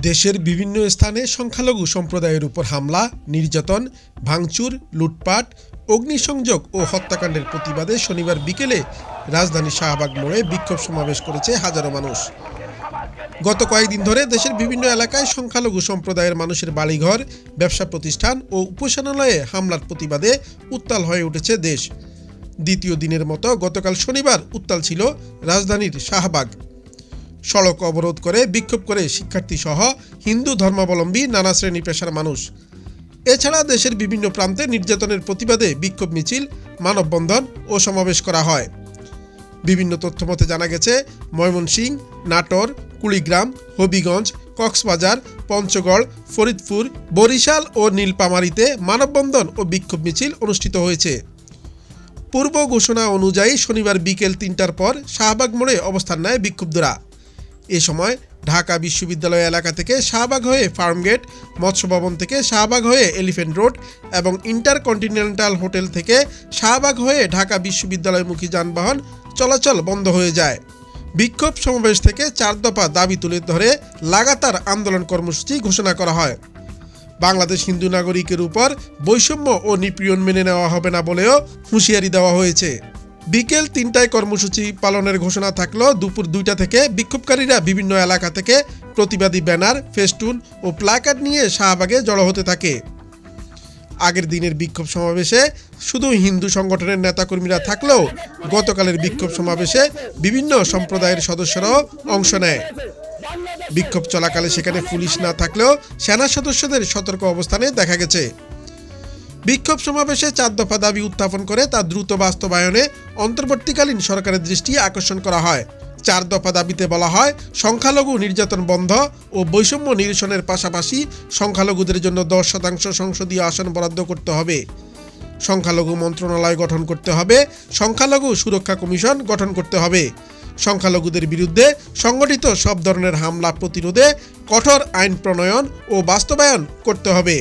দেশের বিভিন্ন স্থানে সংখ্যালঘু সম্প্রদায়ের উপর হামলা, নির্যাতন, ভাঙচুর, লুটপাট, অগ্নিসংযোগ ও হত্যাকাণ্ডের প্রতিবাদে শনিবার বিকেলে রাজধানী শাহবাগ মোড়ে বিক্ষোভ সমাবেশ করেছে হাজারো মানুষ। গত কয়েকদিন ধরে দেশের বিভিন্ন এলাকায় সংখ্যালঘু সম্প্রদায়ের মানুষের বাড়িঘর, ব্যবসা প্রতিষ্ঠান ও উপাসনালয়ে হামলার প্রতিবাদে উত্তাল হয়ে উঠেছে দেশ। দ্বিতীয় দিনের মতো গতকাল শনিবার উত্তাল ছিল রাজধানীর শাহবাগ। সড়ক অবরোধ করে বিক্ষোভ করে শিক্ষার্থীসহ হিন্দু ধর্মাবলম্বী নানা শ্রেণী পেশার মানুষ। এছাড়া দেশের বিভিন্ন প্রান্তে নির্যাতনের প্রতিবাদে বিক্ষোভ মিছিল, মানববন্ধন ও সমাবেশ করা হয়। বিভিন্ন তথ্যমতে জানা গেছে, ময়মনসিংহ, নাটোর, কুড়িগ্রাম, হবিগঞ্জ, কক্সবাজার, পঞ্চগড়, ফরিদপুর, বরিশাল ও নীলফামারীতে মানববন্ধন ও বিক্ষোভ মিছিল অনুষ্ঠিত হয়েছে। পূর্ব ঘোষণা অনুযায়ী শনিবার বিকেল ৩টার পর শাহবাগ মোড়ে অবস্থান নেয় বিক্ষুব্ধরা। এ সময় ঢাকা বিশ্ববিদ্যালয় এলাকা থেকে শাহবাগ হয়ে ফার্মগেট, মৎস্য ভবন থেকে শাহবাগ হয়ে এলিফ্যান্ট রোড এবং ইন্টারকন্টিনেন্টাল হোটেল থেকে শাহবাগ হয়ে ঢাকা বিশ্ববিদ্যালয়মুখী যানবাহন চলাচল বন্ধ হয়ে যায়। বিক্ষোভ সমাবেশ থেকে ৪ দফা দাবি তুলে ধরে লাগাতার আন্দোলন কর্মসূচি ঘোষণা করা হয়। বাংলাদেশ হিন্দু নাগরিকের উপর বৈষম্য ও নিপীড়ন মেনে নেওয়া হবে না বলেও হুঁশিয়ারি দেওয়া হয়েছে। বিকেল ৩টায় কর্মসূচি পালনের ঘোষণা থাকলেও দুপুর ২টা থেকে বিক্ষোভকারীরা বিভিন্ন এলাকা থেকে প্রতিবাদী ব্যানার, ফেস্টুন ও প্ল্যাকার্ড নিয়ে শাহবাগে জড়ো হতে থাকে। আগের দিনের বিক্ষোভ সমাবেশে শুধু হিন্দু সংগঠনের নেতাকর্মীরা থাকলেও গতকালের বিক্ষোভ সমাবেশে বিভিন্ন সম্প্রদায়ের সদস্যরাও অংশ নেয়। বিক্ষোভ চলাকালে সেখানে পুলিশ না থাকলেও সেনা সদস্যদের সতর্ক অবস্থানে দেখা গেছে। বিক্ষোভ সমাবেশে ৪ দফা দাবি উত্থাপন করে তা দ্রুত বাস্তবায়নে অন্তর্বর্তীকালীন সরকারের দৃষ্টি আকর্ষণ করা হয়। ৪ দফা দাবিতে বলা হয়, সংখ্যালঘু নির্যাতন বন্ধ ও বৈষম্য নিরসনের পাশাপাশি সংখ্যালঘুদের জন্য ১০% সংসদীয় আসন বরাদ্দ করতে হবে, সংখ্যালঘু মন্ত্রণালয় গঠন করতে হবে, সংখ্যালঘু সুরক্ষা কমিশন গঠন করতে হবে, সংখ্যালঘুদের বিরুদ্ধে সংগঠিত সব ধরনের হামলা প্রতিরোধে কঠোর আইন প্রণয়ন ও বাস্তবায়ন করতে হবে।